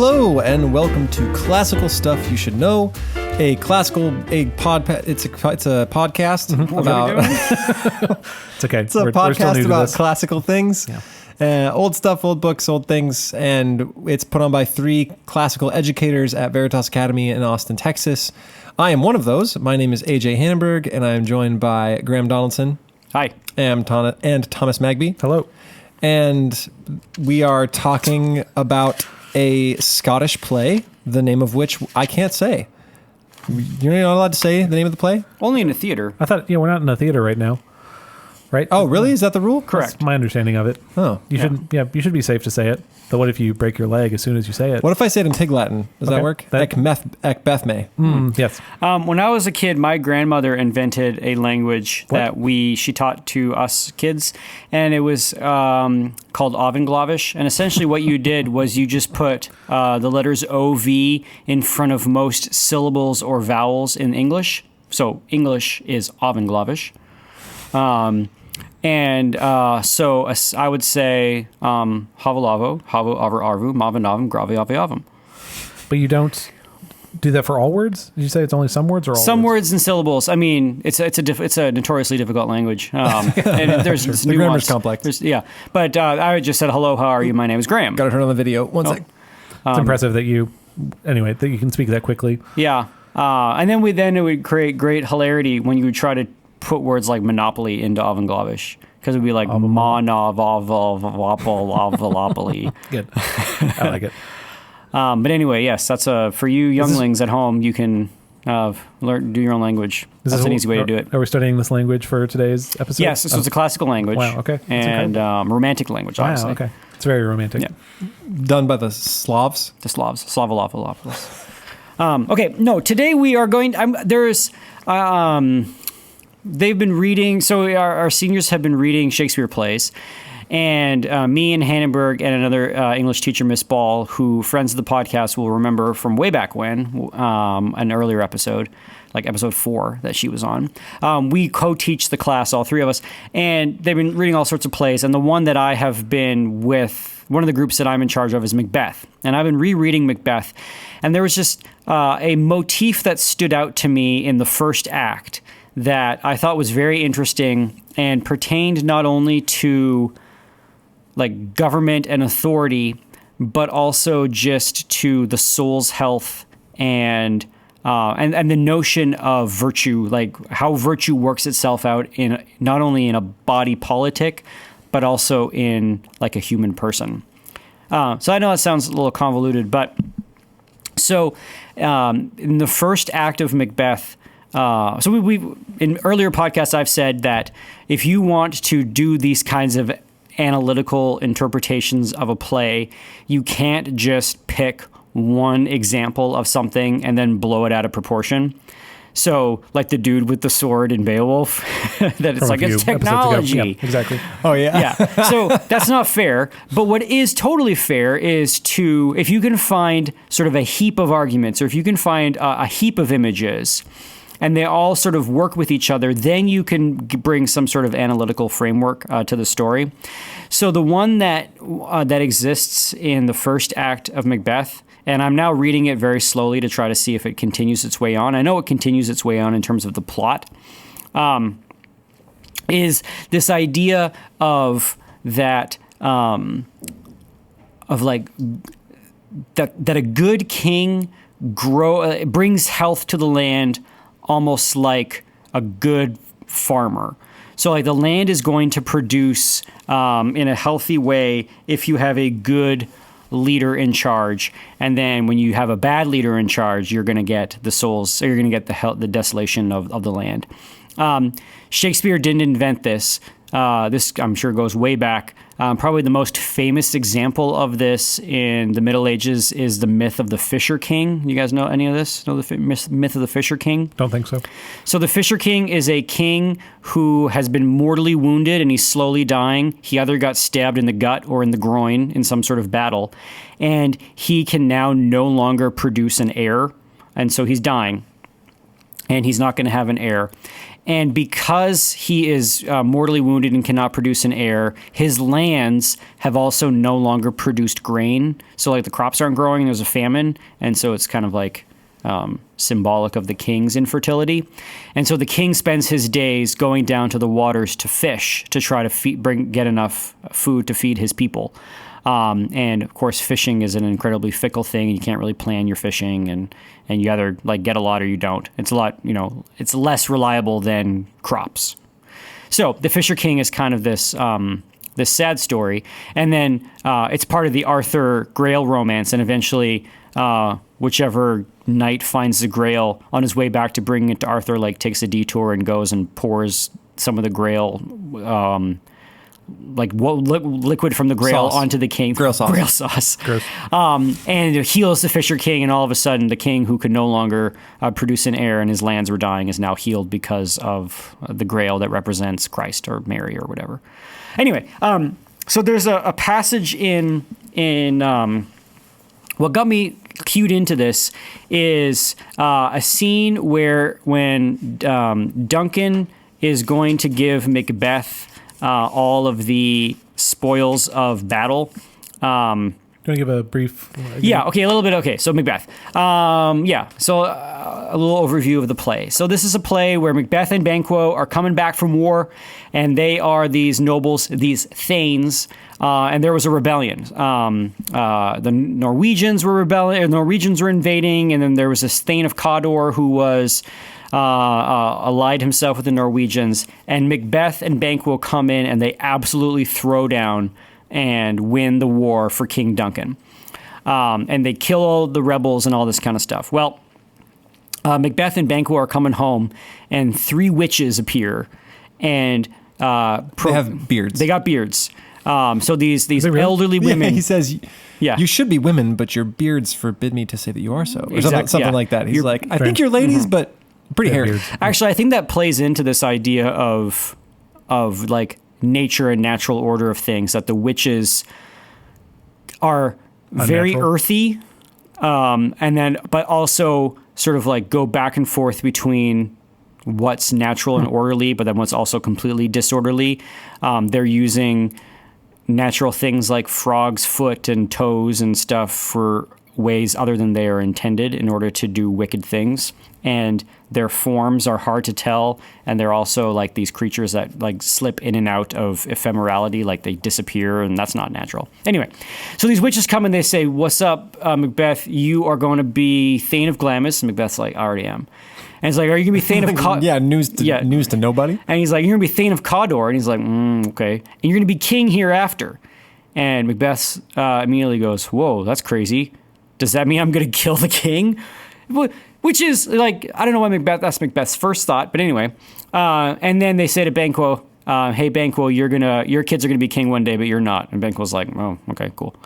Hello and welcome to Classical Stuff You Should Know, it's a podcast about It's okay. It's a podcast about classical things. Yeah. Old stuff, old books, old things, and it's put on by 3 classical educators at Veritas Academy in Austin, Texas. I am one of those. My name is AJ Hannenberg, and I am joined by Graeme Donaldson. Hi. And Thomas Magby. Hello. And we are talking about a Scottish play, the name of which I can't say. You're not allowed to say the name of the play? Only in a theater. I thought, we're not in a theater right now. Right? Oh, really? Is that the rule? Correct. That's my understanding of it. Oh. You should be safe to say it. But what if you break your leg as soon as you say it? What if I say it in Pig Latin? Does that work? Ackbethmay. Yes. When I was a kid, my grandmother invented a language that she taught to us kids, and it was called Avenglavish. And essentially what you did was you just put the letters OV in front of most syllables or vowels in English. So English is Avenglavish. So I would say havalavo, havo avar arvu, mavanavum, gravi aviavum. But you don't do that for all words? Did you say it's only some words or all some words and syllables? I mean, it's a notoriously difficult language. And there's nuance. The grammar's complex. But I just said, hello, how are you? My name is Graeme. Got to turn on the video. One sec. It's impressive that you can speak that quickly. Yeah. And then it would create great hilarity when you would try to put words like monopoly into Avenglavish, because it would be like monavavavapalopoly. Good. I like it. But anyway, yes, that's for you younglings at home. You can do your own language. That's an easy way to do it. Are we studying this language for today's episode? Yes, so it's a classical language. Wow, okay. And romantic language, obviously. Wow, okay. It's very romantic. Yeah. Done by the Slavs. The Slavs. Slavolopoulos. Okay, no, today we are going... they've been reading... So our seniors have been reading Shakespeare plays. And me and Hannenberg and another English teacher, Miss Ball, who friends of the podcast will remember from way back when, an earlier episode, like episode 4 that she was on. We co-teach the class, all 3 of us, and they've been reading all sorts of plays. And the one that I have been with, one of the groups that I'm in charge of, is Macbeth. And I've been rereading Macbeth. And there was just a motif that stood out to me in the first act that I thought was very interesting and pertained not only to like government and authority, but also just to the soul's health and the notion of virtue, like how virtue works itself out in not only in a body politic, but also in like a human person. So I know that sounds a little convoluted, but so in the first act of Macbeth, so we in earlier podcasts I've said that if you want to do these kinds of analytical interpretations of a play, you can't just pick one example of something and then blow it out of proportion. So, like the dude with the sword in Beowulf, that it's like it's technology. Yeah, exactly. Oh, yeah. Yeah. So that's not fair. But what is totally fair is to, if you can find sort of a heap of arguments, or if you can find a heap of images, and they all sort of work with each other, then you can bring some sort of analytical framework to the story. So the one that exists in the first act of Macbeth, and I'm now reading it very slowly to try to see if it continues its way on. I know it continues its way on in terms of the plot, is this idea of that, of like that a good king brings health to the land, almost like a good farmer. So like the land is going to produce in a healthy way if you have a good leader in charge. And then when you have a bad leader in charge, you're going to get the souls, or you're going to get the desolation of the land. Shakespeare didn't invent this. This, I'm sure, goes way back. Probably the most famous example of this in the Middle Ages is the myth of the Fisher King. You guys know any of this? Know the myth of the Fisher King? Don't think so. So the Fisher King is a king who has been mortally wounded and he's slowly dying. He either got stabbed in the gut or in the groin in some sort of battle. And he can now no longer produce an heir. And so he's dying. And he's not going to have an heir. And because he is mortally wounded and cannot produce an heir, his lands have also no longer produced grain. So like the crops aren't growing, there's a famine. And so it's kind of like symbolic of the king's infertility. And so the king spends his days going down to the waters to fish, to try to get enough food to feed his people. And of course, fishing is an incredibly fickle thing. You can't really plan your fishing, and you either like get a lot or you don't. It's a lot, it's less reliable than crops. So the Fisher King is kind of this sad story. And then it's part of the Arthur Grail romance. And eventually, whichever knight finds the Grail on his way back to bringing it to Arthur, like takes a detour and goes and pours some of the Grail, liquid from the Grail sauce. Onto the king. Grail sauce. Grail sauce. Gross. And it heals the Fisher King, and all of a sudden the king who could no longer produce an heir and his lands were dying is now healed because of the Grail that represents Christ or Mary or whatever. Anyway, so there's a passage in what got me cued into this is a scene where when Duncan is going to give Macbeth all of the spoils of battle. Do you want to give a brief? Yeah, okay, a little bit. Okay, so Macbeth. So a little overview of the play. So this is a play where Macbeth and Banquo are coming back from war, and they are these nobles, these thanes, and there was a rebellion. The Norwegians were Norwegians were invading, and then there was this thane of Cawdor who was allied himself with the Norwegians, and Macbeth and Banquo come in and they absolutely throw down and win the war for King Duncan. And they kill all the rebels and all this kind of stuff. Well, Macbeth and Banquo are coming home, and 3 witches appear, and they have beards. They got beards. So these really? elderly women. Yeah, he says, Yeah. you should be women, but your beards forbid me to say that you are so. Or Exactly, something yeah. like that. He's You're- like, I think you're ladies, but pretty hairy. beards. Actually, I think that plays into this idea of like nature and natural order of things, that the witches are very Unnatural. earthy, but also sort of like go back and forth between what's natural and orderly, but then what's also completely disorderly. They're using natural things like frog's foot and toes and stuff for ways other than they are intended in order to do wicked things. And their forms are hard to tell, and they're also like these creatures that like slip in and out of ephemerality, like they disappear, and that's not natural. Anyway, so these witches come and they say, "What's up, Macbeth? You are going to be Thane of Glamis." And Macbeth's like, "I already am." And it's like, "Are you going to be Thane of Cawdor?" Yeah, news to nobody. And he's like, "You're going to be Thane of Cawdor." And he's like, "Okay." "And you're going to be king hereafter." And Macbeth immediately goes, "Whoa, that's crazy. Does that mean I'm going to kill the king?" Which is like, I don't know why that's Macbeth's first thought, but anyway. And then they say to Banquo, "Hey, Banquo, your kids are gonna be king one day, but you're not." And Banquo's like, "Oh, okay, cool."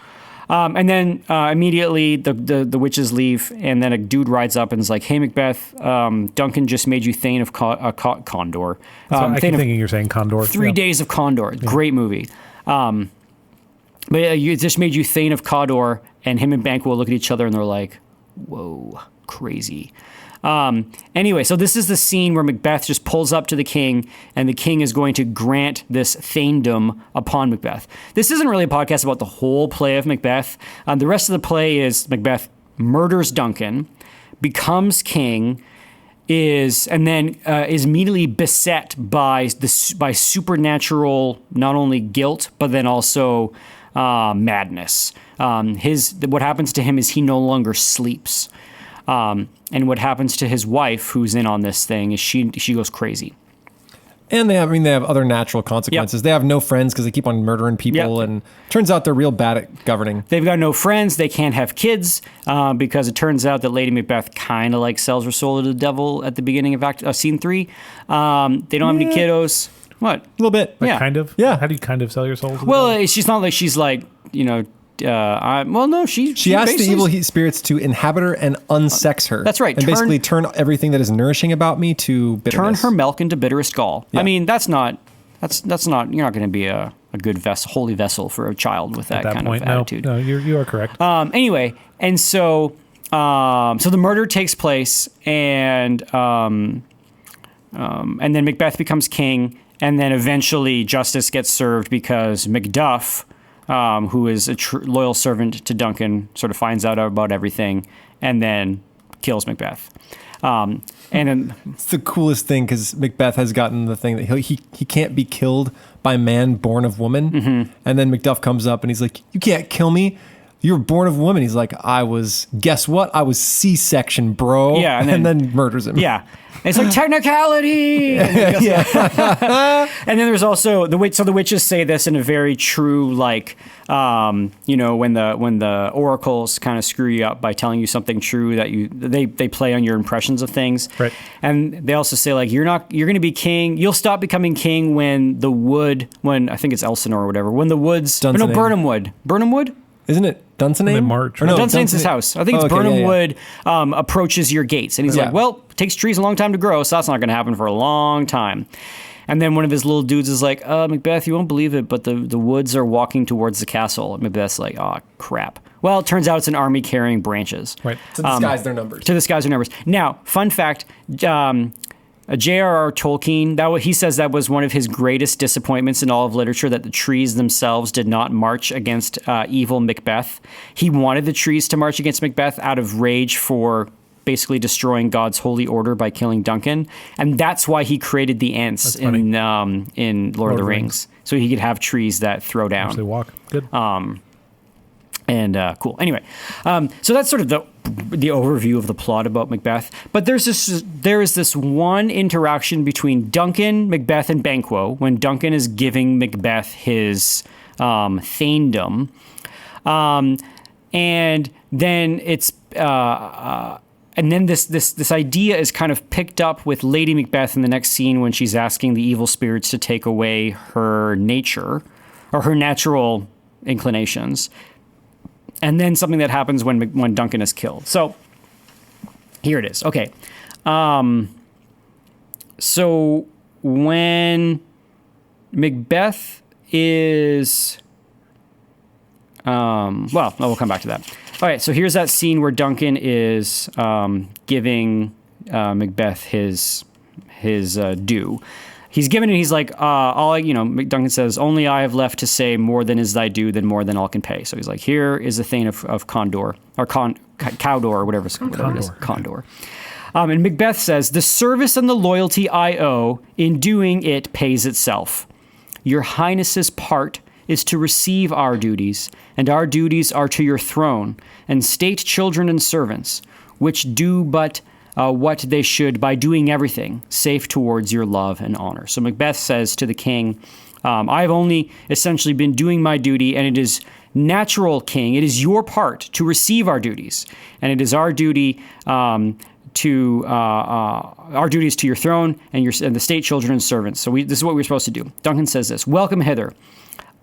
And then immediately the witches leave, and then a dude rides up and is like, "Hey, Macbeth, Duncan just made you Thane of Condor." I keep thinking you're saying Condor. 3 Days of Condor, great movie. But it just made you Thane of Cawdor, and him and Banquo look at each other and they're like, "Whoa, crazy." Anyway, so this is the scene where Macbeth just pulls up to the king, and the king is going to grant this thanedom upon Macbeth. This isn't really a podcast about the whole play of Macbeth. The rest of the play is Macbeth murders Duncan, becomes king, is immediately beset by supernatural, not only guilt, but then also madness. What happens to him is he no longer sleeps. And what happens to his wife, who's in on this thing, is she goes crazy. And they have other natural consequences. Yep. They have no friends because they keep on murdering people, Yep. and turns out they're real bad at governing. They've got no friends. They can't have kids because it turns out that Lady Macbeth kind of like sells her soul to the devil at the beginning of scene 3. They don't have any kiddos. What? A little bit. Yeah. Kind of? Yeah. How do you kind of sell your soul to the Well, devil? she's not like she's like, no, she She asked the basically- evil spirits to inhabit her and unsex her. That's right. And basically turn everything that is nourishing about me to turn bitterness. her milk into bitterest gall. Yeah. I mean, that's not. You're not going to be a good vessel, holy vessel for a child with that, At that kind point, of attitude. No, you are correct. Anyway, and so the murder takes place, and and then Macbeth becomes king, and then eventually justice gets served because Macduff, who is a loyal servant to Duncan, sort of finds out about everything and then kills Macbeth. And then it's the coolest thing because Macbeth has gotten the thing that he can't be killed by man born of woman. Mm-hmm. And then Macduff comes up and he's like, "You can't kill me. You were born of woman." He's like, guess what? I was C-section, bro. Yeah, and then murders him. Yeah. It's like technicality. Yeah. And then there's also the witch. So the witches say this in a very true, like, when the oracles kind of screw you up by telling you something true that they play on your impressions of things. Right. And they also say like, you're going to be king. You'll stop becoming king when I think it's Elsinore or whatever, when the woods, Burnham Wood. Isn't it Dunsinane? They march. Or no, Dunsinane's his house. I think it's Burnham Wood approaches your gates. And he's like, well, it takes trees a long time to grow, so that's not going to happen for a long time. And then one of his little dudes is like, Macbeth, you won't believe it, but the woods are walking towards the castle. And Macbeth's like, oh, crap. Well, it turns out it's an army carrying branches. Right. To disguise their numbers. Now, fun fact, J.R.R. Tolkien, he says that was one of his greatest disappointments in all of literature, that the trees themselves did not march against evil Macbeth. He wanted the trees to march against Macbeth out of rage for basically destroying God's holy order by killing Duncan. And that's why he created the Ents in Lord of the Rings. So he could have trees that throw down. Actually walk. Good. Cool. Anyway, so that's sort of the overview of the plot about Macbeth. But there is this one interaction between Duncan, Macbeth, and Banquo when Duncan is giving Macbeth his thaindom, and then it's and then this idea is kind of picked up with Lady Macbeth in the next scene when she's asking the evil spirits to take away her nature or her natural inclinations. And then something that happens when Duncan is killed. So here it is. Okay. So when Macbeth is... we'll come back to that. All right, so here's that scene where Duncan is giving Macbeth his due. He's given it. He's like, Duncan says, "Only I have left to say more than is thy due, than more than all can pay." So he's like, "Here is the thane of Condor or Cawdor or whatever it is, Condor." And Macbeth says, "The service and the loyalty I owe in doing it pays itself. Your Highness's part is to receive our duties, and our duties are to your throne and state children and servants, which do but what they should by doing everything safe towards your love and honor." So Macbeth says to the king, I've only essentially been doing my duty, and it is natural, king. It is your part to receive our duties, and it is our duty our duties to your throne and the state children and servants. So this is what we're supposed to do. Duncan says this: "Welcome hither.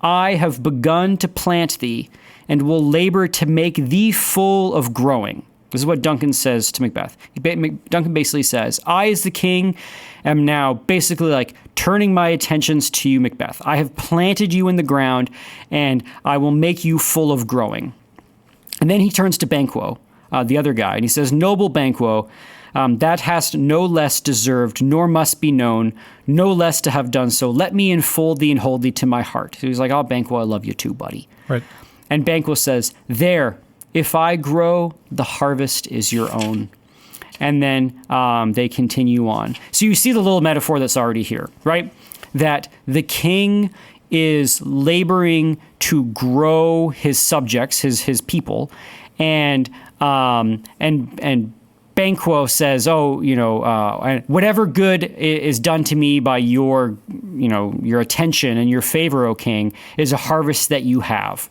I have begun to plant thee, and will labor to make thee full of growing." This is what Duncan says to Macbeth. Duncan basically says, I, as the king, am now basically like turning my attentions to you, Macbeth. I have planted you in the ground, and I will make you full of growing. And then he turns to Banquo, the other guy, and he says, "Noble Banquo, that hast no less deserved, nor must be known, no less to have done so. Let me enfold thee and hold thee to my heart." So he's like, "Oh, Banquo, I love you too, buddy." Right. And Banquo says, "There, if I grow, the harvest is your own." And then they continue on. So you see the little metaphor that's already here, right? That the king is laboring to grow his subjects, his people, and Banquo says, whatever good is done to me by your attention and your favor, O king, is a harvest that you have.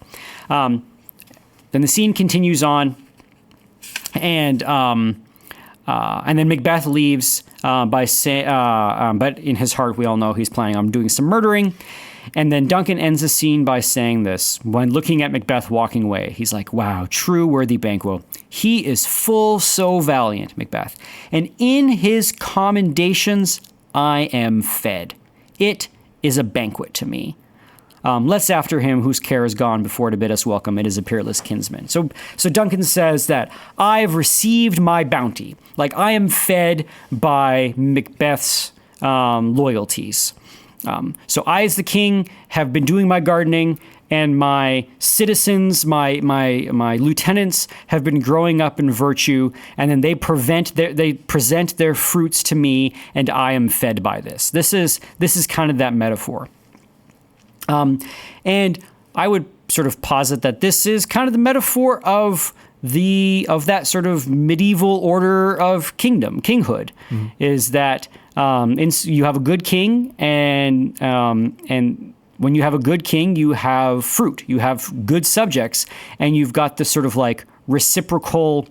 Then the scene continues on, and then Macbeth leaves by saying, but in his heart, we all know he's planning on doing some murdering. And then Duncan ends the scene by saying this: when looking at Macbeth walking away, he's like, "Wow, true worthy Banquo. He is full so valiant, Macbeth. And in his commendations, I am fed. It is a banquet to me. Let's after him whose care is gone before to bid us welcome. It is a peerless kinsman." So Duncan says that I have received my bounty. Like, I am fed by Macbeth's loyalties. So I, as the king, have been doing my gardening, and my citizens, my lieutenants, have been growing up in virtue, and then they present their fruits to me, and I am fed by this. This is kind of that metaphor. And I would sort of posit that this is kind of the metaphor of that sort of medieval order of kinghood, is that you have a good king, and when you have a good king, you have fruit, you have good subjects, and you've got this sort of like reciprocal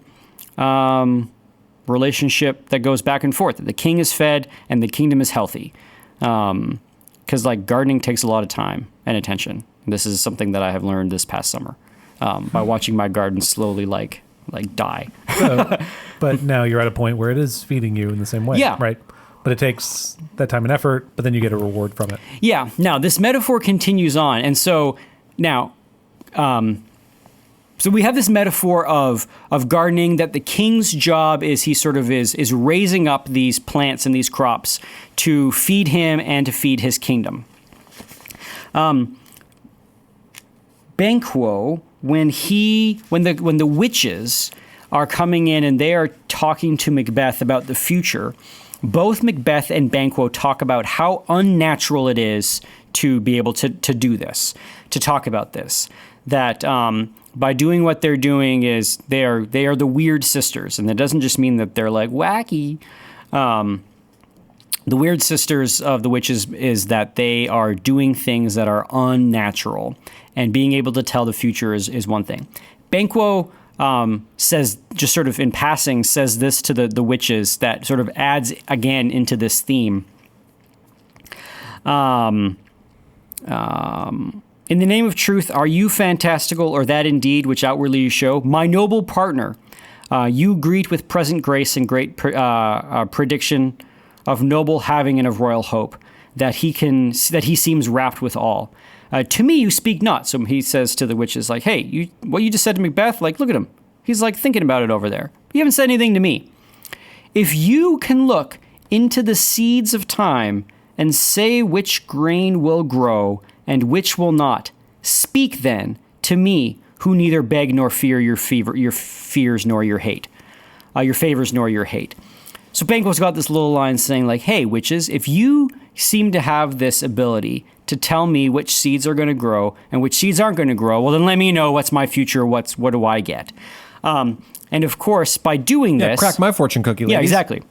relationship that goes back and forth. The king is fed and the kingdom is healthy. Because like gardening takes a lot of time and attention. This is something that I have learned this past summer by watching my garden slowly like die. But now you're at a point where it is feeding you in the same way, right? But it takes that time and effort, but then you get a reward from it. Yeah. Now, this metaphor continues on. And so now, so we have this metaphor of gardening, that the king's job is he sort of is raising up these plants and these crops to feed him and to feed his kingdom. Banquo, when the witches are coming in and they are talking to Macbeth about the future, both Macbeth and Banquo talk about how unnatural it is to be able to do this, to talk about this. That by doing what they're doing is they are the weird sisters, and that doesn't just mean that they're like wacky. The weird sisters of the witches is that they are doing things that are unnatural, and being able to tell the future is one thing. Banquo says, just sort of in passing, says this to the witches that sort of adds again into this theme. In the name of truth, are you fantastical, or that indeed which outwardly you show? My noble partner, you greet with present grace and great prediction of noble having and of royal hope, that he seems wrapped with all. To me you speak not. So he says to the witches, like, hey, what you just said to Macbeth, like, look at him. He's like thinking about it over there. You haven't said anything to me. If you can look into the seeds of time and say which grain will grow and which will not, speak then to me, who neither beg nor fear your fears nor your hate, your favors nor your hate. So Banquo's got this little line saying like, hey, witches, if you seem to have this ability to tell me which seeds are going to grow and which seeds aren't going to grow, well, then let me know what's my future, what do I get? And of course, by doing this... crack my fortune cookie, ladies. Yeah, exactly.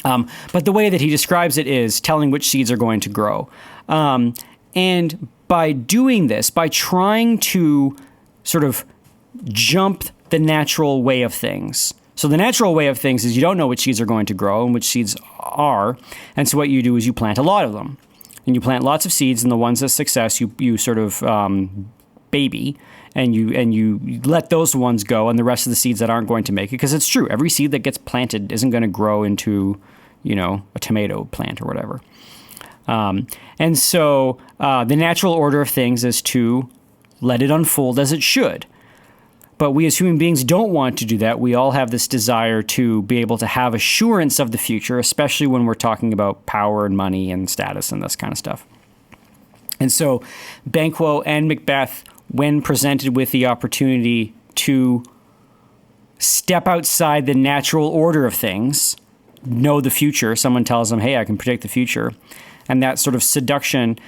But the way that he describes it is telling which seeds are going to grow. And by doing this, by trying to sort of jump the natural way of things. So the natural way of things is you don't know which seeds are going to grow and which seeds are. And so what you do is you plant a lot of them. And you plant lots of seeds, and the ones of success you sort of baby, and you let those ones go, and the rest of the seeds that aren't going to make it, because it's true, every seed that gets planted isn't going to grow into, a tomato plant or whatever. And so the natural order of things is to let it unfold as it should. But we as human beings don't want to do that. We all have this desire to be able to have assurance of the future, especially when we're talking about power and money and status and this kind of stuff. And so Banquo and Macbeth, when presented with the opportunity to step outside the natural order of things, know the future, someone tells them, hey, I can predict the future, and that sort of seduction...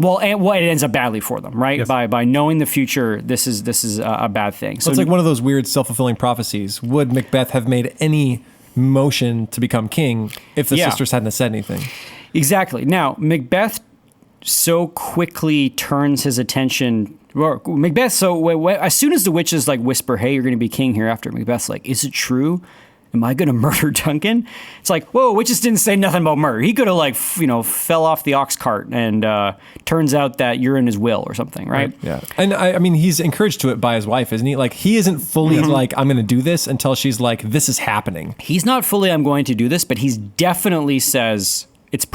it ends up badly for them, right? Yes. By knowing the future, this is a bad thing. So it's like one of those weird self-fulfilling prophecies. Would Macbeth have made any motion to become king if the sisters hadn't said anything? Exactly. Now, Macbeth so quickly turns his attention... as soon as the witches like whisper, hey, you're going to be king hereafter, Macbeth's like, is it true? Am I going to murder Duncan? It's like, whoa, witches didn't say nothing about murder. He could have fell off the ox cart, and turns out that you're in his will or something, right? Yeah. And I mean, he's encouraged to it by his wife, isn't he? Like, he isn't fully like, I'm going to do this until she's like, this is happening. He's not fully, I'm going to do this, but he's definitely says it's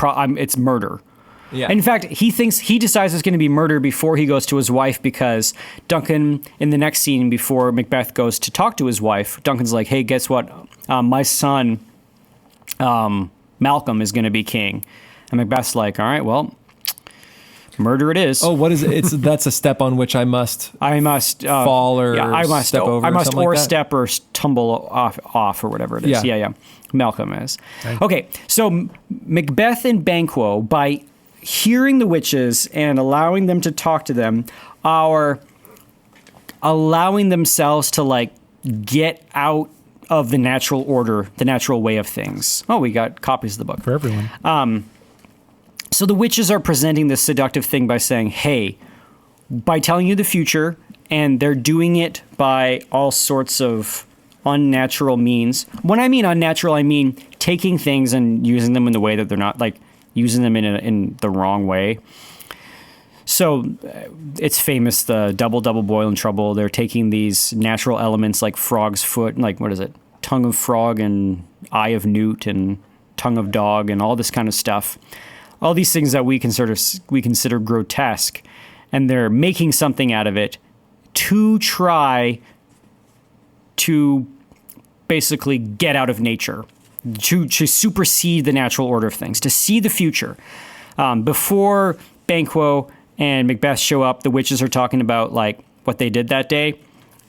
murder. Yeah. In fact, he decides it's going to be murder before he goes to his wife, because Duncan, in the next scene before Macbeth goes to talk to his wife, Duncan's like, hey, guess what? My son Malcolm is going to be king. And Macbeth's like, all right, well, murder it is. Oh, what is it? That's a step on which I must fall or step over. I must or step or tumble off or whatever it is. Yeah. Malcolm is. Okay, so Macbeth and Banquo, by hearing the witches and allowing them to talk to them, are allowing themselves to like get out of the natural order, the natural way of things. Oh, we got copies of the book for everyone. So the witches are presenting this seductive thing by saying, hey, by telling you the future, and they're doing it by all sorts of unnatural means. When I mean unnatural, I mean taking things and using them in the way that they're not, like using them in the wrong way. So it's famous, the double boil and trouble. They're taking these natural elements like frog's foot, like what is it? Tongue of frog and eye of newt and tongue of dog and all this kind of stuff. All these things that we consider grotesque, and they're making something out of it to try to basically get out of nature, to supersede the natural order of things, to see the future. Before Banquo and Macbeth show up, the witches are talking about like what they did that day,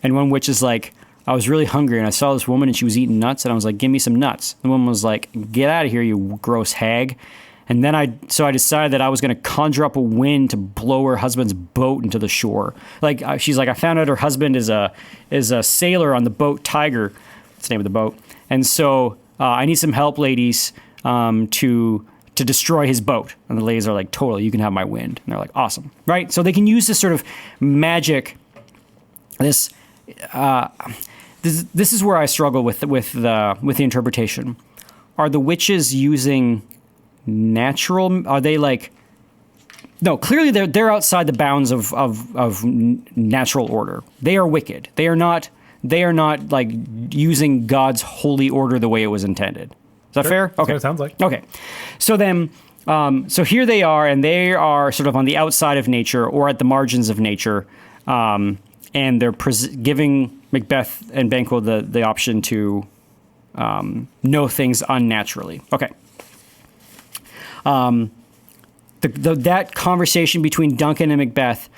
and one witch is like, I was really hungry and I saw this woman and she was eating nuts, and I was like, give me some nuts. The woman was like, get out of here, you gross hag. And then I decided that I was going to conjure up a wind to blow her husband's boat into the shore. Like she's like, I found out her husband is a sailor on the boat Tiger. That's the name of the boat. And so I need some help, ladies, to destroy his boat. And the ladies are like, totally, you can have my wind. And they're like, awesome, right? So they can use this sort of magic. This is where I struggle with the interpretation. Are the witches using natural? Are they like? No, clearly they're outside the bounds of natural order. They are wicked. They are not like using God's holy order the way it was intended. Is that fair? Okay, it sounds like. Okay, so then, so here they are, and they are sort of on the outside of nature or at the margins of nature, and they're giving Macbeth and Banquo the option to know things unnaturally. Okay. That conversation between Duncan and Macbeth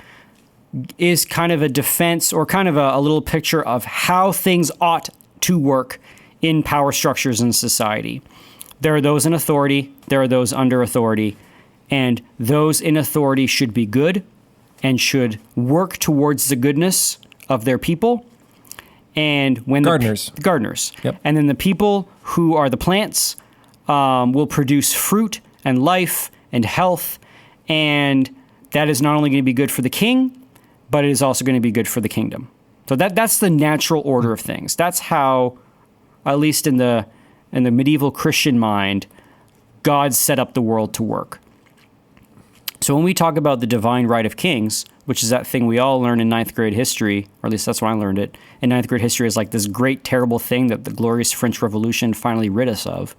is kind of a defense or kind of a little picture of how things ought to work in power structures in society. There are those in authority, there are those under authority, and those in authority should be good and should work towards the goodness of their people. And when gardeners. Yep. And then the people who are the plants will produce fruit and life and health, and that is not only going to be good for the king, but it is also going to be good for the kingdom. So that's the natural order of things. That's how, at least in the medieval Christian mind, God set up the world to work. So when we talk about the divine right of kings, which is that thing we all learn in ninth grade history, or at least that's where I learned it, in ninth grade history is like this great, terrible thing that the glorious French Revolution finally rid us of.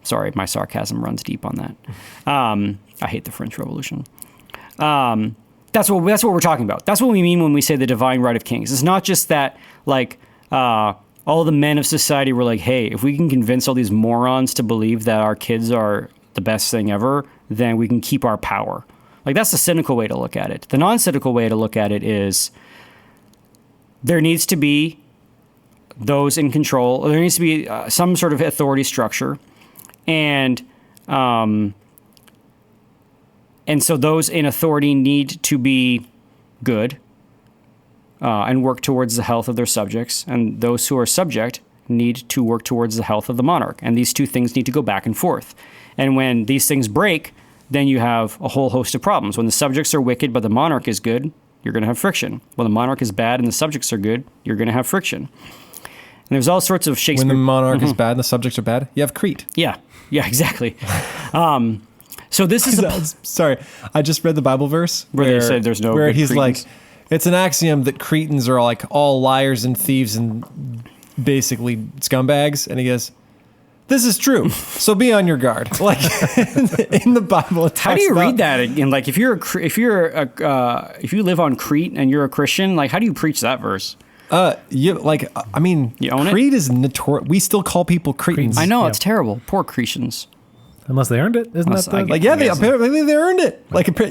Sorry, my sarcasm runs deep on that. I hate the French Revolution. That's what we're talking about. That's what we mean when we say the divine right of kings. It's not just that, like, all the men of society were like, hey, if we can convince all these morons to believe that our kids are the best thing ever, then we can keep our power. Like, that's the cynical way to look at it. The non-cynical way to look at it is there needs to be those in control. There needs to be some sort of authority structure. And so those in authority need to be good and work towards the health of their subjects. And those who are subject need to work towards the health of the monarch. And these two things need to go back and forth. And when these things break, then you have a whole host of problems. When the subjects are wicked but the monarch is good, you're going to have friction. When the monarch is bad and the subjects are good, you're going to have friction. And there's all sorts of Shakespeare. When the monarch is bad and the subjects are bad, you have Crete. Yeah, exactly. So this is sorry, I just read the Bible verse where they said there's no. Where good he's Cretans. like, it's an axiom that Cretans are like all liars and thieves and basically scumbags, and he goes, "This is true, so be on your guard." Like in the Bible, it how do you talks read that? And like, if you live on Crete and you're a Christian, like, how do you preach that verse? You own Crete is notorious. We still call people Cretans. I know, it's terrible. Poor Cretans. Unless they earned it, isn't that the... apparently they earned it.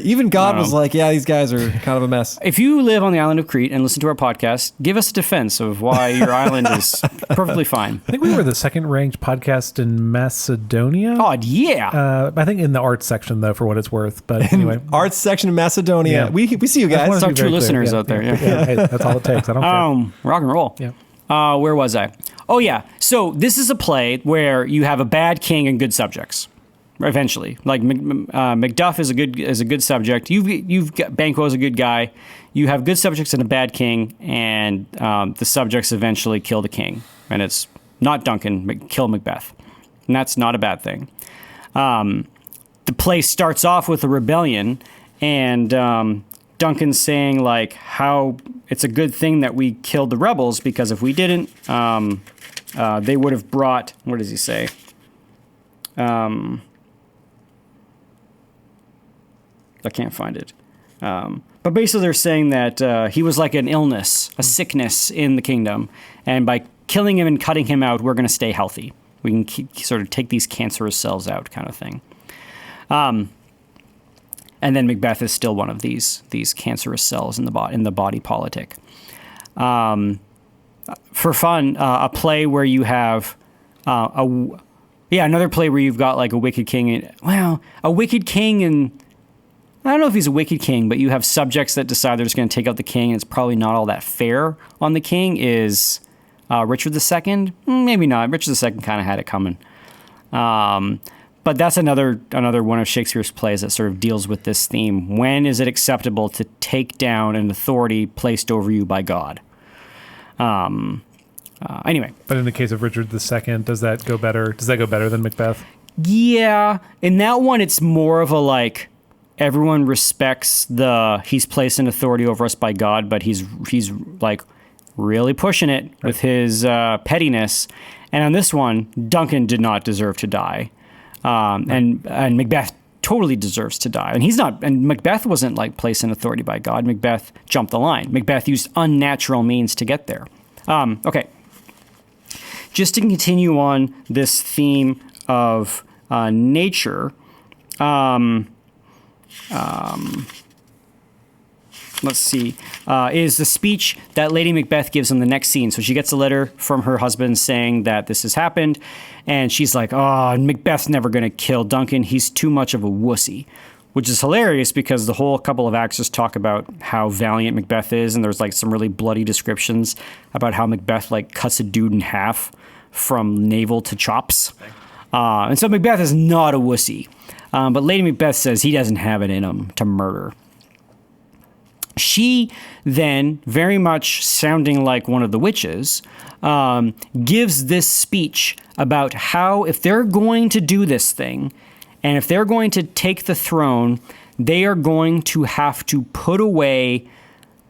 Even God was like, yeah, these guys are kind of a mess. If you live on the island of Crete and listen to our podcast, give us a defense of why your island is perfectly fine. I think we were the second-ranked podcast in Macedonia. Oh, yeah. I think in the arts section, though, for what it's worth. But anyway. Arts section in Macedonia. Yeah. We see you guys. It's our true listeners out there. Hey, that's all it takes. I don't care. Rock and roll. Yeah. Where was I? Oh, yeah. So this is a play where you have a bad king and good subjects. Eventually, like Macduff is a good subject. You've got Banquo's a good guy. You have good subjects and a bad king, and the subjects eventually kill the king. And it's not Duncan kill Macbeth, and that's not a bad thing. The play starts off with a rebellion, and Duncan's saying like how it's a good thing that we killed the rebels because if we didn't, they would have brought. What does he say? I can't find it. But basically they're saying that he was like an illness, a sickness in the kingdom. And by killing him and cutting him out, we're going to stay healthy. We can sort of take these cancerous cells out kind of thing. And then Macbeth is still one of these cancerous cells in the body politic. For fun, a play where you have another play where you've got like a wicked king. A wicked king and... I don't know if he's a wicked king, but you have subjects that decide they're just going to take out the king, and it's probably not all that fair on the king, is Richard II. Maybe not. Richard II kind of had it coming. But that's another one of Shakespeare's plays that sort of deals with this theme. When is it acceptable to take down an authority placed over you by God? Anyway. But in the case of Richard II, does that go better? Does that go better than Macbeth? Yeah. In that one, it's more of a like... Everyone respects he's placed an authority over us by God, but he's like really pushing it with his pettiness. And on this one, Duncan did not deserve to die. And Macbeth totally deserves to die. And he's not, and Macbeth wasn't like placed in authority by God. Macbeth jumped the line. Macbeth used unnatural means to get there. Okay. Just to continue on this theme of nature, let's see, is the speech that Lady Macbeth gives in the next scene. So she gets a letter from her husband saying that this has happened, and she's like, oh, Macbeth's never going to kill Duncan. He's too much of a wussy, which is hilarious because the whole couple of acts just talk about how valiant Macbeth is, and there's like some really bloody descriptions about how Macbeth like cuts a dude in half from navel to chops. And so Macbeth is not a wussy. But Lady Macbeth says he doesn't have it in him to murder. She then, very much sounding like one of the witches, gives this speech about how if they're going to do this thing, and if they're going to take the throne, they are going to have to put away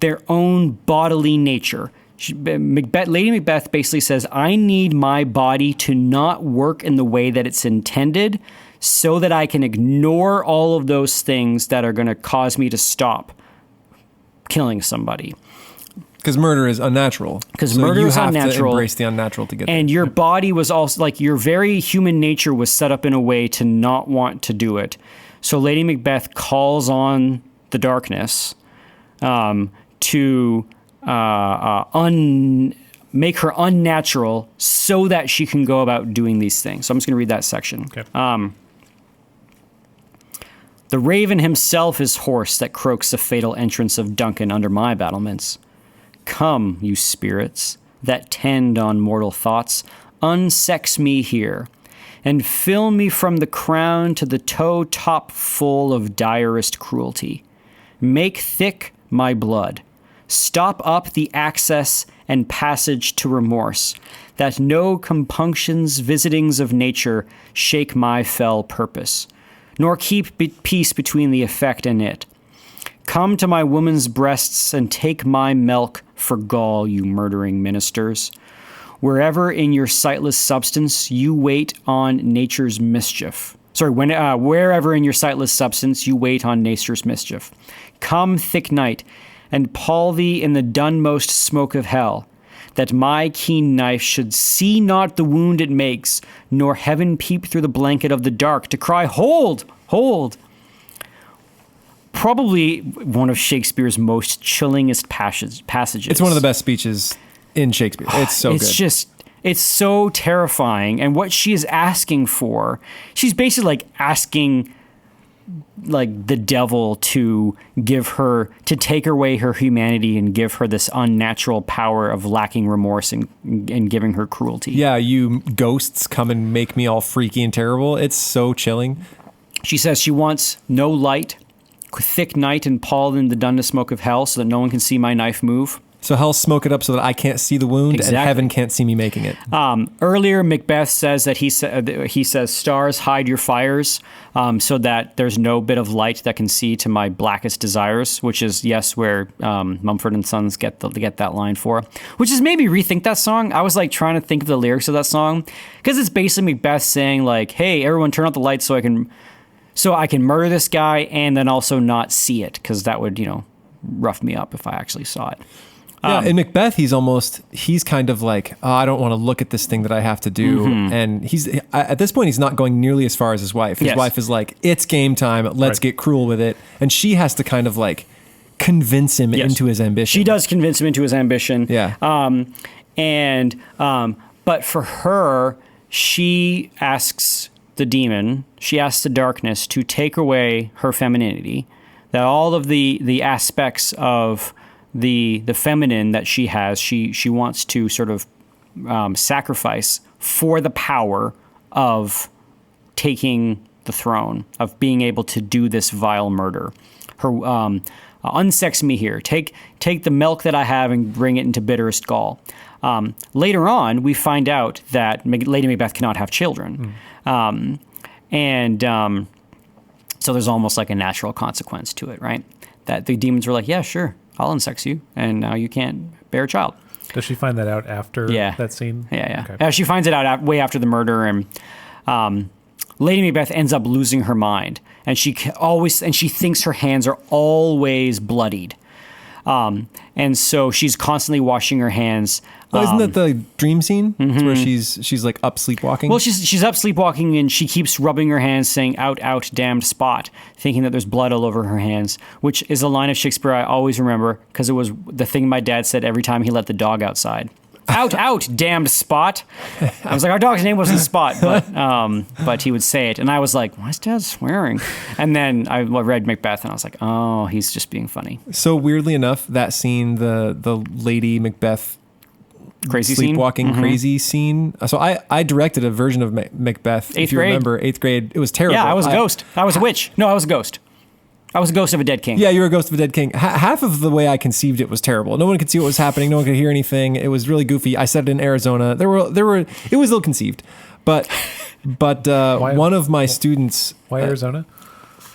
their own bodily nature. Lady Macbeth basically says, I need my body to not work in the way that it's intended so that I can ignore all of those things that are going to cause me to stop killing somebody. Because murder is unnatural. Because murder is unnatural. You have to embrace the unnatural to get there. And your body was also, like, your very human nature was set up in a way to not want to do it. So Lady Macbeth calls on the darkness to make her unnatural so that she can go about doing these things. So I'm just going to read that section. Okay. The raven himself is hoarse that croaks the fatal entrance of Duncan under my battlements. Come, you spirits that tend on mortal thoughts, unsex me here, and fill me from the crown to the toe top full of direst cruelty. Make thick my blood. Stop up the access and passage to remorse, that no compunctions visitings of nature shake my fell purpose, nor keep peace between the effect and it. Come to my woman's breasts and take my milk for gall, you murdering ministers. Wherever in your sightless substance you wait on nature's mischief. Wherever in your sightless substance you wait on nature's mischief. Come, thick night, and pall thee in the dunmost smoke of hell, that my keen knife should see not the wound it makes, nor heaven peep through the blanket of the dark to cry, hold, hold. Probably one of Shakespeare's most chillingest passages. It's one of the best speeches in Shakespeare. It's so good. It's so terrifying. And what she is asking for, she's basically like asking like the devil to take away her humanity and give her this unnatural power of lacking remorse and giving her cruelty. Yeah, you ghosts come and make me all freaky and terrible. It's so chilling. She says she wants no light, thick night and palled in the dunness smoke of hell so that no one can see my knife move. So hell smoke it up so that I can't see the wound and heaven can't see me making it. Earlier, Macbeth says that he says, stars hide your fires so that there's no bit of light that can see to my blackest desires, which is, yes, where Mumford & Sons get that line for, which is maybe rethink that song. I was like trying to think of the lyrics of that song because it's basically Macbeth saying like, hey, everyone turn out the lights so I can murder this guy and then also not see it because that would, rough me up if I actually saw it. Yeah, in Macbeth, he's kind of like, oh, I don't want to look at this thing that I have to do. Mm-hmm. And at this point, he's not going nearly as far as his wife. His wife is like, it's game time. Let's get cruel with it. And she has to kind of like convince him into his ambition. She does convince him into his ambition. Yeah. But for her, she asks the darkness to take away her femininity, that all of the aspects of the feminine that she has, she wants to sort of sacrifice for the power of taking the throne, of being able to do this vile murder. Her unsex me here. Take the milk that I have and bring it into bitterest gall. Later on, we find out that Lady Macbeth cannot have children. So there's almost like a natural consequence to it, right? That the demons were like, yeah, sure, I'll unsex you, and now you can't bear a child. Does she find that out after that scene? Yeah. Okay. She finds it out way after the murder, and Lady Macbeth ends up losing her mind, and she thinks her hands are always bloodied. And so she's constantly washing her hands. Well, isn't that the dream scene? Mm-hmm. It's where she's like up sleepwalking? Well, she's up sleepwalking and she keeps rubbing her hands saying, out, out, damned spot, thinking that there's blood all over her hands, which is a line of Shakespeare I always remember because it was the thing my dad said every time he let the dog outside. Out, out, damned spot. I was like, our dog's name wasn't Spot, but he would say it. And I was like, why is Dad swearing? And then I read Macbeth and I was like, oh, he's just being funny. So weirdly enough, that scene, the Lady Macbeth crazy sleepwalking crazy scene. So I directed a version of Macbeth. If you remember, 8th grade. It was terrible. Yeah, I was a ghost. I was a witch. No, I was a ghost. I was a ghost of a dead king. Yeah, you were a ghost of a dead king. Half of the way I conceived it was terrible. No one could see what was happening. No one could hear anything. It was really goofy. I set it in Arizona. It was ill conceived, but one of my students. Why Arizona?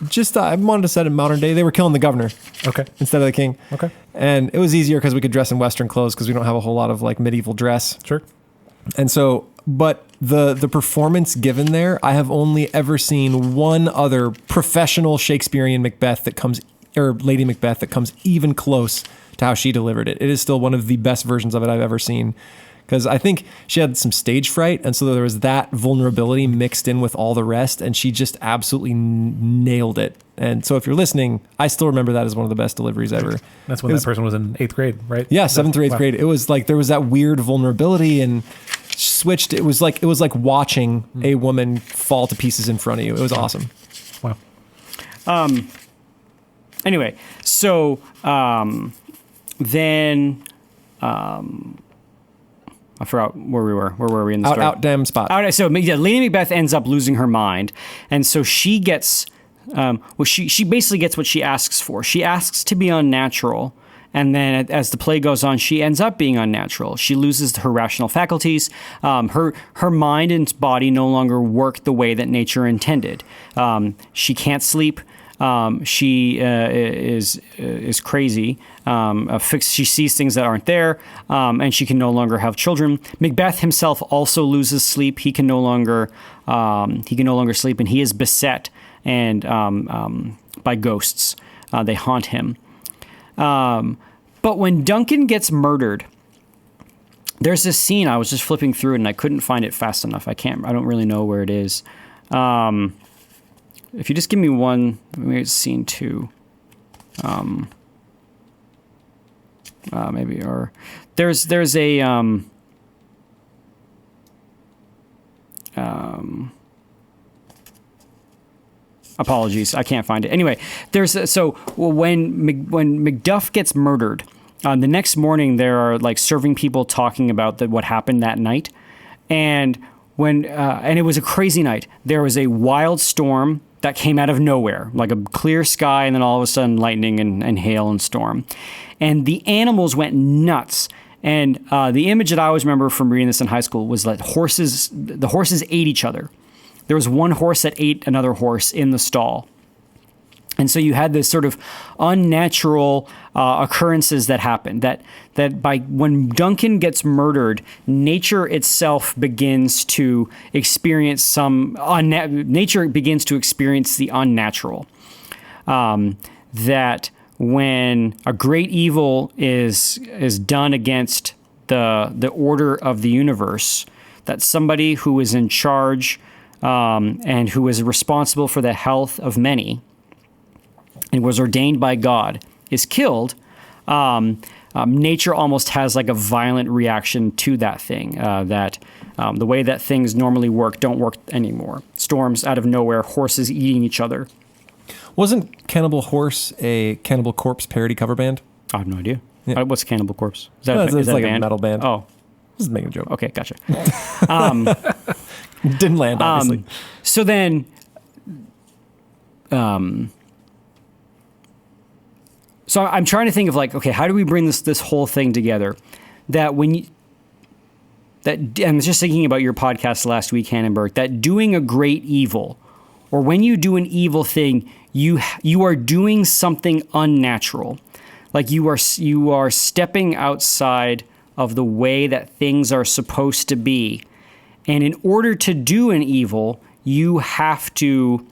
Just I wanted to set it in modern day. They were killing the governor. Okay. Instead of the king. Okay. And it was easier because we could dress in Western clothes because we don't have a whole lot of like medieval dress. Sure. And so, but the performance given there, I have only ever seen one other professional Shakespearean Macbeth or Lady Macbeth that comes even close to how she delivered it. It is still one of the best versions of it I've ever seen. Because I think she had some stage fright, and so there was that vulnerability mixed in with all the rest, and she just absolutely nailed it. And so if you're listening, I still remember that as one of the best deliveries ever. That's when that person was in 8th grade, right? Yeah, 7th or 8th grade. It was like there was that weird vulnerability and switched. It was like watching a woman fall to pieces in front of you. It was awesome. Wow. Anyway, so then I forgot where we were. Where were we in the story? Out, damn spot. So Lady Macbeth ends up losing her mind, and so she gets. She basically gets what she asks for. She asks to be unnatural, and then as the play goes on, she ends up being unnatural. She loses her rational faculties. Her mind and body no longer work the way that nature intended. She can't sleep. She is crazy. She sees things that aren't there, and she can no longer have children. Macbeth himself also loses sleep. He can no longer sleep, and he is beset and by ghosts. They haunt him. But when Duncan gets murdered, there's this scene I was just flipping through it and I couldn't find it fast enough. I don't really know where it is. If you just give me one, maybe it's scene 2. Maybe, or there's a, apologies, I can't find it. Anyway, when Macduff gets murdered, the next morning there are like serving people talking about what happened that night, and and it was a crazy night. There was a wild storm that came out of nowhere, like a clear sky, and then all of a sudden lightning and hail and storm, and the animals went nuts. And the image that I always remember from reading this in high school was that the horses ate each other. There was one horse that ate another horse in the stall. And so you had this sort of unnatural occurrences that happened. That when Duncan gets murdered, nature itself begins to experience nature begins to experience the unnatural. That when a great evil is done against the order of the universe, that somebody who is in charge and who is responsible for the health of many and was ordained by God is killed, nature almost has like a violent reaction to that thing, that the way that things normally don't work anymore. Storms out of nowhere, horses eating each other. Wasn't Cannibal Horse a Cannibal Corpse parody cover band? I have no idea. Yeah. What's Cannibal Corpse? Is that, It's like a band? A metal band. Oh. Just making a joke. Okay, gotcha. Didn't land, obviously. So then, so I'm trying to think of like, okay, how do we bring this whole thing together? That I was just thinking about your podcast last week, Hannenberg, that doing a great evil, or when you do an evil thing, you are doing something unnatural. Like you are stepping outside of the way that things are supposed to be. And in order to do an evil, you have to,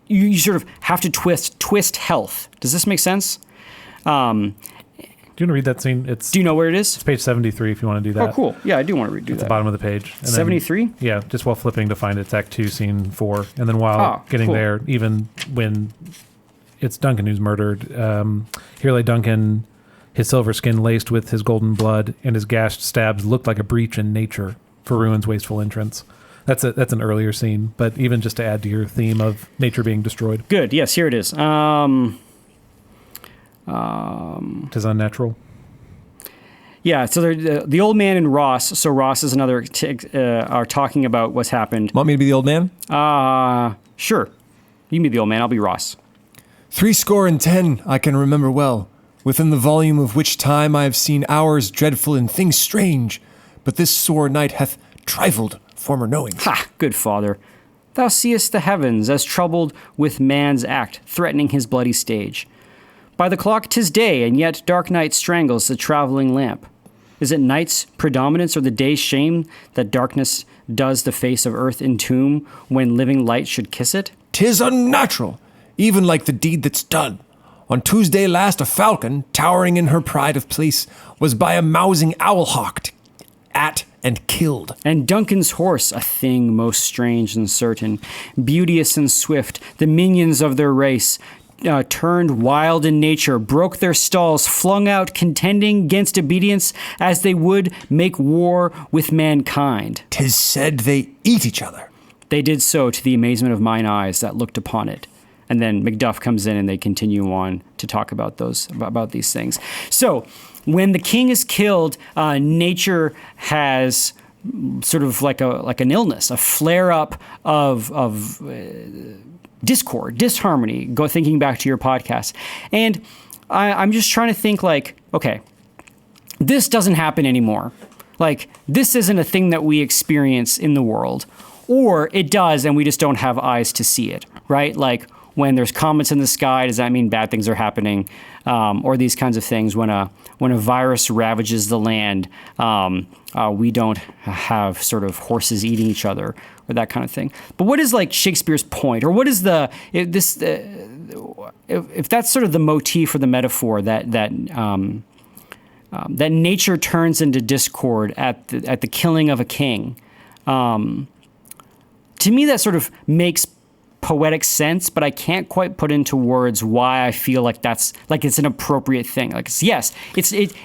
you sort of have to twist health. Does this make sense? Do you want to read that scene? Do you know where it is? It's page 73 if you want to do that. Oh, cool. Yeah, I do want to do that. At the bottom of the page. 73? Yeah, just while flipping to find it, it's Act 2, Scene 4. And then while getting there, even when it's Duncan who's murdered, here lay Duncan, his silver skin laced with his golden blood, and his gashed stabs looked like a breach in nature for ruin's wasteful entrance. That's an earlier scene, but even just to add to your theme of nature being destroyed. Good. Yes, here it is. It is unnatural. Yeah, so the old man and Ross. So Ross is another. Are talking about what's happened. Want me to be the old man? Sure. You can be the old man. I'll be Ross. 70 I can remember well, within the volume of which time I have seen hours dreadful and things strange. But this sore night hath trifled former knowings. Ha! Good father. Thou seest the heavens as troubled with man's act, threatening his bloody stage. By the clock 'tis day, and yet dark night strangles the travelling lamp. Is it night's predominance or the day's shame that darkness does the face of earth entomb when living light should kiss it? 'Tis unnatural, even like the deed that's done. On Tuesday last a falcon, towering in her pride of place, was by a mousing owl hawked at and killed. And Duncan's horse, a thing most strange and certain, beauteous and swift, the minions of their race, turned wild in nature, broke their stalls, flung out, contending against obedience as they would make war with mankind. 'Tis said they eat each other. They did so to the amazement of mine eyes that looked upon it. And then Macduff comes in and they continue on to talk about these things. So when the king is killed, nature has sort of like an illness, a flare up of discord, disharmony, thinking back to your podcast. And I'm just trying to think like, okay, this doesn't happen anymore. Like, this isn't a thing that we experience in the world. Or it does, and we just don't have eyes to see it, right? Like, when there's comets in the sky, does that mean bad things are happening? Or these kinds of things. When a virus ravages the land, we don't have sort of horses eating each other or that kind of thing. But what is like Shakespeare's point, or what is if that's sort of the motif or the metaphor that nature turns into discord at the killing of a king, to me that sort of makes poetic sense, but I can't quite put into words why I feel like that's like it's an appropriate thing. Like it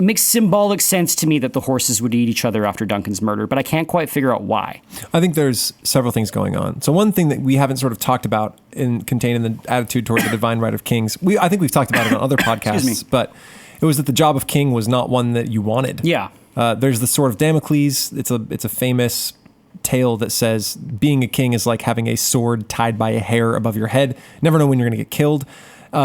makes symbolic sense to me that the horses would eat each other after Duncan's murder, but I can't quite figure out why. I think there's several things going on. So one thing that we haven't sort of talked about contained in the attitude toward the divine right of kings, I think we've talked about it on other podcasts, but it was that the job of king was not one that you wanted. Yeah. There's the sword of Damocles. It's a famous tale that says being a king is like having a sword tied by a hair above your head. Never know when you're going to get killed.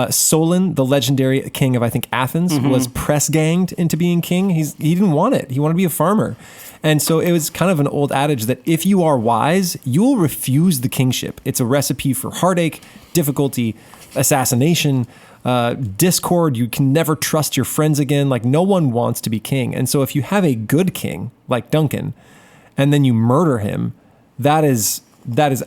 Solon, the legendary king of, I think, Athens, was press ganged into being king. He didn't want it. He wanted to be a farmer. And so it was kind of an old adage that if you are wise, you'll refuse the kingship. It's a recipe for heartache, difficulty, assassination, discord. You can never trust your friends again. Like, no one wants to be king. And so if you have a good king like Duncan, and then you murder him, that is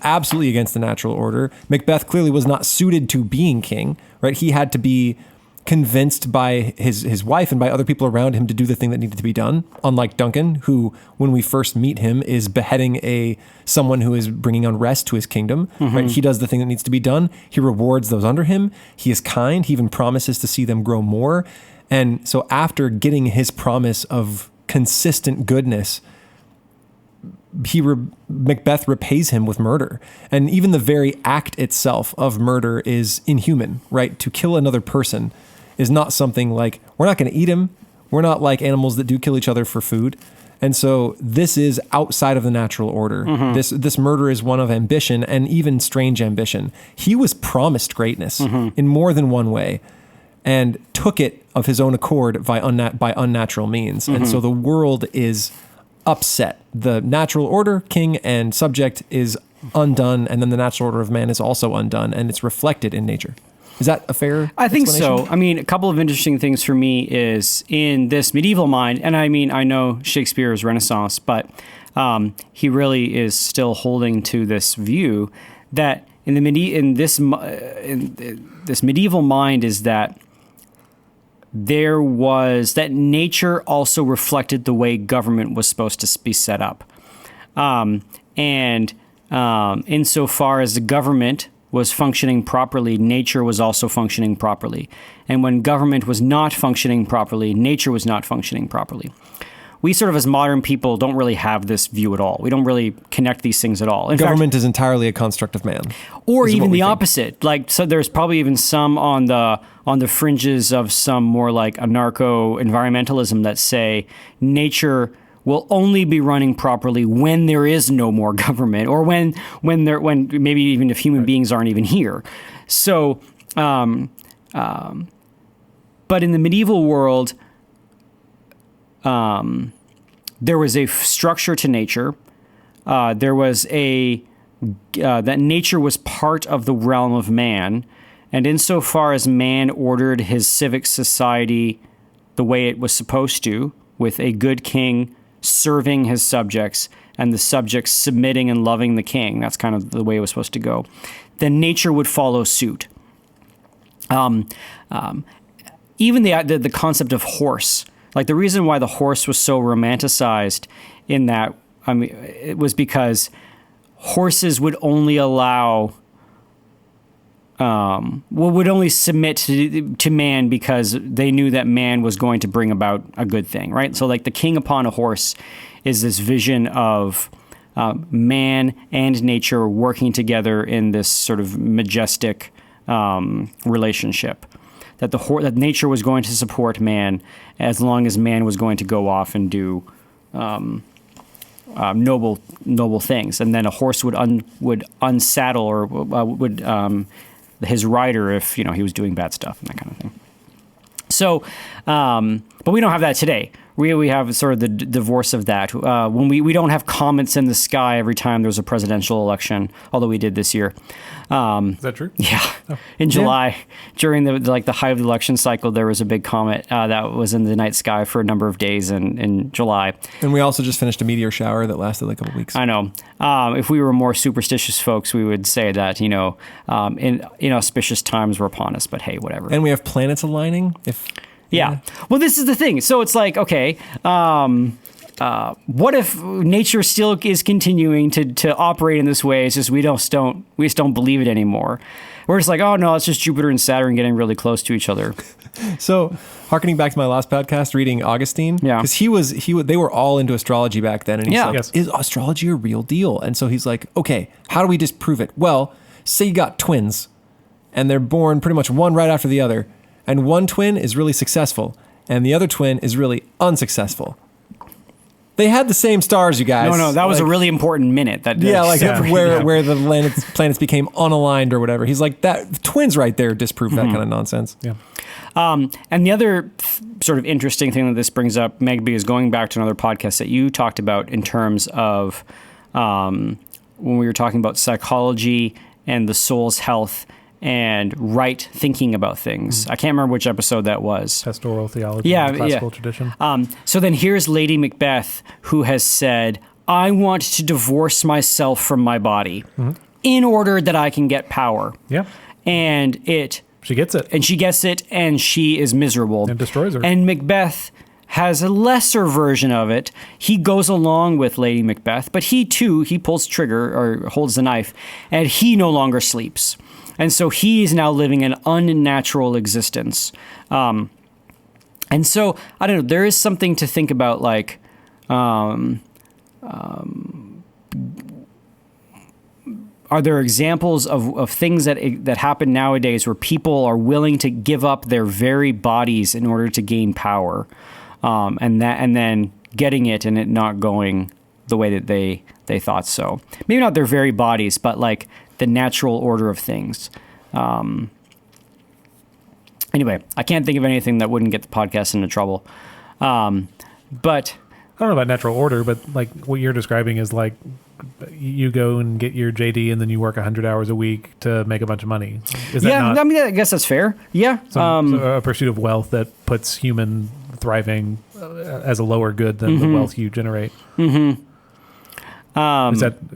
absolutely against the natural order. Macbeth clearly was not suited to being king, right? He had to be convinced by his wife and by other people around him to do the thing that needed to be done. Unlike Duncan, who, when we first meet him, is beheading someone who is bringing unrest to his kingdom, right? He does the thing that needs to be done. He rewards those under him. He is kind. He even promises to see them grow more. And so after getting his promise of consistent goodness, Macbeth repays him with murder. And even the very act itself of murder is inhuman, right? To kill another person is not something like, we're not going to eat him. We're not like animals that do kill each other for food. And so this is outside of the natural order. This murder is one of ambition, and even strange ambition. He was promised greatness in more than one way and took it of his own accord by unnatural means. And so the world is upset. The natural order, king and subject, is undone, and then the natural order of man is also undone, and it's reflected in nature. Is that a fair I think explanation? so. I mean, a couple of interesting things for me is in this medieval mind, and I mean, I know Shakespeare is Renaissance, but he really is still holding to this view that in this medieval mind is that that nature also reflected the way government was supposed to be set up. Insofar as the government was functioning properly, nature was also functioning properly. And when government was not functioning properly, nature was not functioning properly. We sort of, as modern people, don't really have this view at all. We don't really connect these things at all. In Government fact, is entirely a construct of man. Or even the opposite. Like, so there's probably even some on the fringes of some more like anarcho-environmentalism that say nature will only be running properly when there is no more government, or when maybe even if human beings aren't even here. So, but in the medieval world, there was a structure to nature. There was that nature was part of the realm of man. And insofar as man ordered his civic society the way it was supposed to, with a good king serving his subjects and the subjects submitting and loving the king, that's kind of the way it was supposed to go, then nature would follow suit. Even the concept of horse, like the reason why the horse was so romanticized in that, I mean, it was because horses would only allow, would only submit to man because they knew that man was going to bring about a good thing, right? So like the king upon a horse is this vision of man and nature working together in this sort of majestic relationship. That nature was going to support man as long as man was going to go off and do noble things, and then a horse would unsaddle or would his rider if he was doing bad stuff and that kind of thing. So, but we don't have that today, we have sort of the divorce of that. When we don't have comets in the sky every time there's a presidential election, although we did this year. Is that true? Yeah. Oh. In July, during the height of the election cycle, there was a big comet that was in the night sky for a number of days in July. And we also just finished a meteor shower that lasted like a couple weeks. I know. If we were more superstitious folks, we would say that, inauspicious times were upon us, but hey, whatever. And we have planets aligning. Yeah. Well, this is the thing. So it's like, okay, what if nature still is continuing to operate in this way? It's just we just don't believe it anymore. We're just like, oh no, it's just Jupiter and Saturn getting really close to each other. So, harkening back to my last podcast, reading Augustine, because they were all into astrology back then, and he's like, is astrology a real deal? And so he's like, okay, how do we disprove it? Well, say you got twins, and they're born pretty much one right after the other, and one twin is really successful, and the other twin is really unsuccessful. They had the same stars, you guys. No, that was a really important minute. Where the planets became unaligned or whatever. He's like, that twins right there disprove that kind of nonsense. Yeah. And the other sort of interesting thing that this brings up, Megby, is going back to another podcast that you talked about in terms of when we were talking about psychology and the soul's health and right thinking about things. I can't remember which episode that was. Pastoral theology, classical tradition. So then here's Lady Macbeth, who has said, I want to divorce myself from my body in order that I can get power. Yeah. And she gets it. And she gets it, and she is miserable. And destroys her. And Macbeth has a lesser version of it. He goes along with Lady Macbeth, but he pulls trigger or holds the knife, and he no longer sleeps. And so he is now living an unnatural existence. And so, I don't know, there is something to think about, like, are there examples of things that happen nowadays where people are willing to give up their very bodies in order to gain power, and then getting it and it not going the way that they thought so? Maybe not their very bodies, but like the natural order of things. Anyway, I can't think of anything that wouldn't get the podcast into trouble. But I don't know about natural order, but like what you're describing is like you go and get your JD and then you work 100 hours a week to make a bunch of money. Is that not? I mean, I guess that's fair. Yeah. A pursuit of wealth that puts human thriving as a lower good than the wealth you generate. Mm-hmm.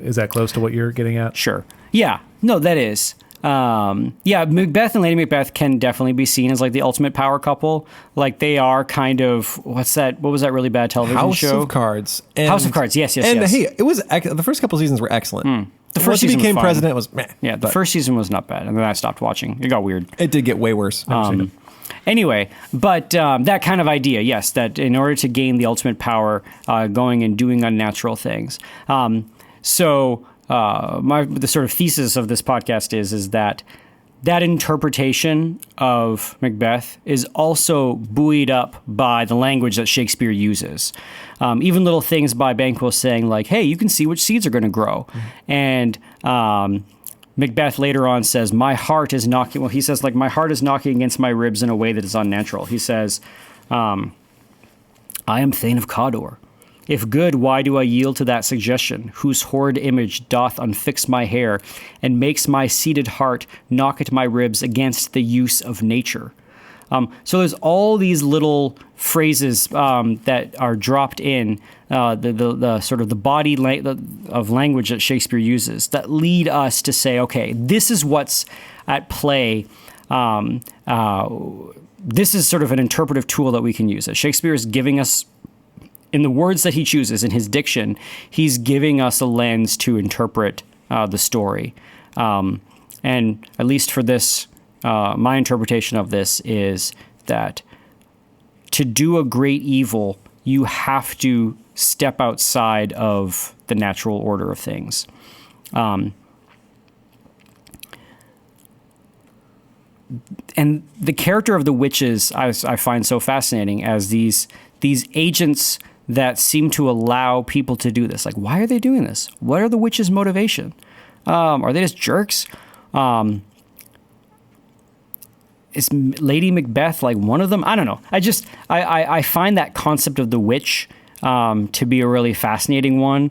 Is that close to what you're getting at? Sure. Yeah. No, that is. Macbeth and Lady Macbeth can definitely be seen as like the ultimate power couple. Like they are kind of, what was that really bad television show? House of Cards. House of Cards, yes. And hey, it was the first couple seasons were excellent. The first Once he season became was president, it was meh. Yeah, the first season was not bad, and then I stopped watching. It got weird. It did get way worse. Anyway, but that kind of idea, yes, that in order to gain the ultimate power, going and doing unnatural things. The sort of thesis of this podcast is that interpretation of Macbeth is also buoyed up by the language that Shakespeare uses. Even little things by Banquo saying like, hey, you can see which seeds are going to grow. And Macbeth later on says, my heart is knocking against my ribs in a way that is unnatural. He says, I am Thane of Cawdor. If good, why do I yield to that suggestion, whose horrid image doth unfix my hair, and makes my seated heart knock at my ribs against the use of nature? So there's all these little phrases that are dropped in the sort of the body of language that Shakespeare uses that lead us to say, okay, this is what's at play. This is sort of an interpretive tool that we can use. Shakespeare is giving us, in the words that he chooses, in his diction, he's giving us a lens to interpret the story. And at least for this, my interpretation of this is that to do a great evil, you have to step outside of the natural order of things. And the character of the witches I find so fascinating as these agents that seem to allow people to do this. Like, why are they doing this? What are the witches' motivation? Are they just jerks? is Lady Macbeth like one of them? I don't know. I find that concept of the witch to be a really fascinating one.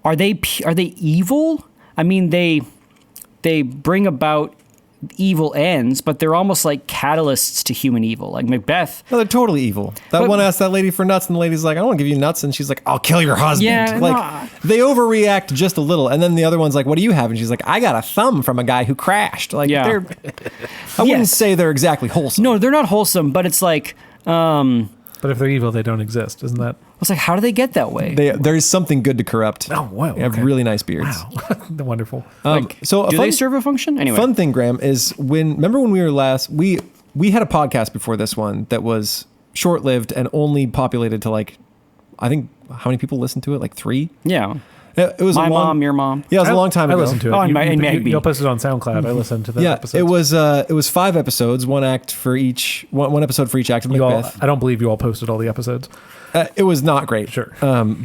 Are they evil? I mean, they bring about evil ends, but they're almost like catalysts to human evil. Like Macbeth. No, they're totally evil. One asked that lady for nuts, and the lady's like, I don't want to give you nuts. And she's like, I'll kill your husband. Yeah, like, they overreact just a little. And then the other one's like, what do you have? And she's like, I got a thumb from a guy who crashed. Like, I wouldn't say they're exactly wholesome. No, they're not wholesome, but it's like... but if they're evil, they don't exist. Isn't that... It's like, how do they get that way? There's something good to corrupt. Oh, wow. They have really nice beards. Wow. Wonderful. So do they serve a function? Anyway. Fun thing, Graeme, is remember when we were last, we had a podcast before this one that was short-lived and only populated to like, I think, how many people listened to it? Like 3? Yeah. It was my mom, your mom. Yeah, it was a long time ago. I listened to it. Oh, you'll post it on SoundCloud. I listened to that episode. It was 5 episodes, one episode for each act of Macbeth. I don't believe you all posted all the episodes. It was not great. Sure.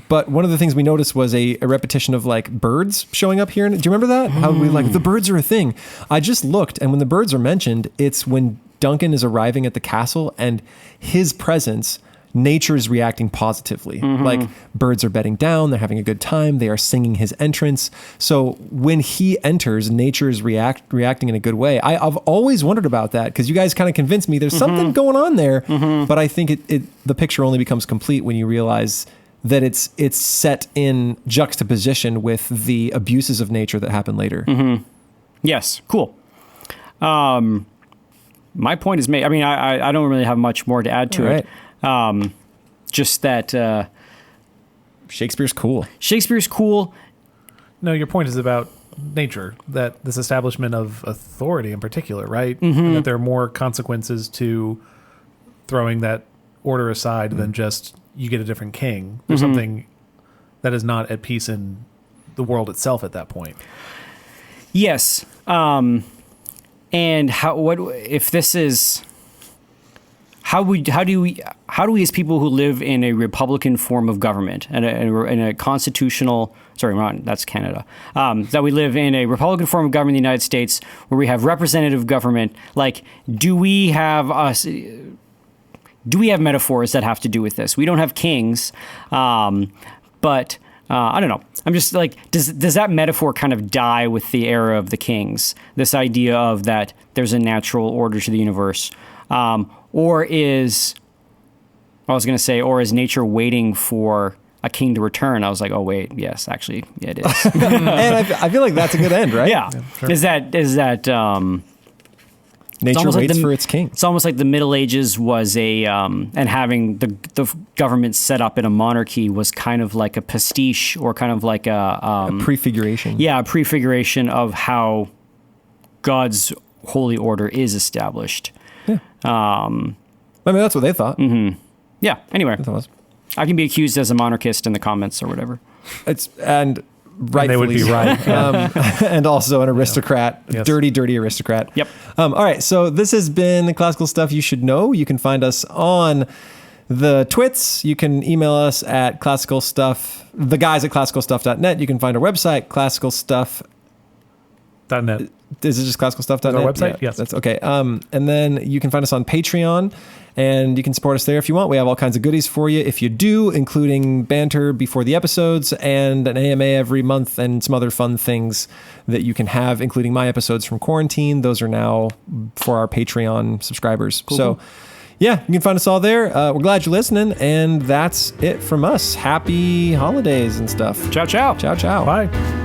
But one of the things we noticed was a repetition of like birds showing up here. Do you remember that? How we like, the birds are a thing. I just looked, and when the birds are mentioned, it's when Duncan is arriving at the castle and his presence, nature is reacting positively. Like birds are bedding down, they're having a good time, they are singing his entrance. So when he enters, nature is reacting in a good way. I've always wondered about that because you guys kind of convinced me there's something going on there, but I think the picture only becomes complete when you realize that it's set in juxtaposition with the abuses of nature that happen later. Yes, cool. My point is made. I mean, I don't really have much more to add to it. Just that Shakespeare's cool. Shakespeare's cool. No, your point is about nature, that this establishment of authority in particular, right? And that there are more consequences to throwing that order aside than just you get a different king. There's something that is not at peace in the world itself at that point. Yes. And how do we as people who live in a republican form of government and in a constitutional, that's Canada, that we live in a republican form of government in the United States where we have representative government, like, do we have metaphors that have to do with this? We don't have kings, but I don't know. I'm just like, does that metaphor kind of die with the era of the kings? This idea of that there's a natural order to the universe. Or is nature waiting for a king to return? I was like, oh wait, yes, actually, yeah, it is. And I feel like that's a good end, right? Yeah. Sure. Is that nature waits for its king? It's almost like the Middle Ages was and having the government set up in a monarchy was kind of like a pastiche, or kind of like a prefiguration. Yeah, a prefiguration of how God's holy order is established. Yeah. I mean, that's what they thought. Yeah. Anyway, I can be accused as a monarchist in the comments or whatever. And they would be right. And also an aristocrat, yes. dirty aristocrat. Yep. All right. So this has been Classical Stuff You Should Know. You can find us on the twits. You can email us at classicalstuff.net. You can find our website, classicalstuff.net. Is it just classicalstuff.net? Our website? Yeah, yes. That's okay. And then you can find us on Patreon, and you can support us there if you want. We have all kinds of goodies for you if you do, including banter before the episodes and an AMA every month and some other fun things that you can have, including my episodes from quarantine. Those are now for our Patreon subscribers. Cool. So, yeah, you can find us all there. We're glad you're listening, and that's it from us. Happy holidays and stuff. Ciao, ciao. Ciao, ciao. Bye.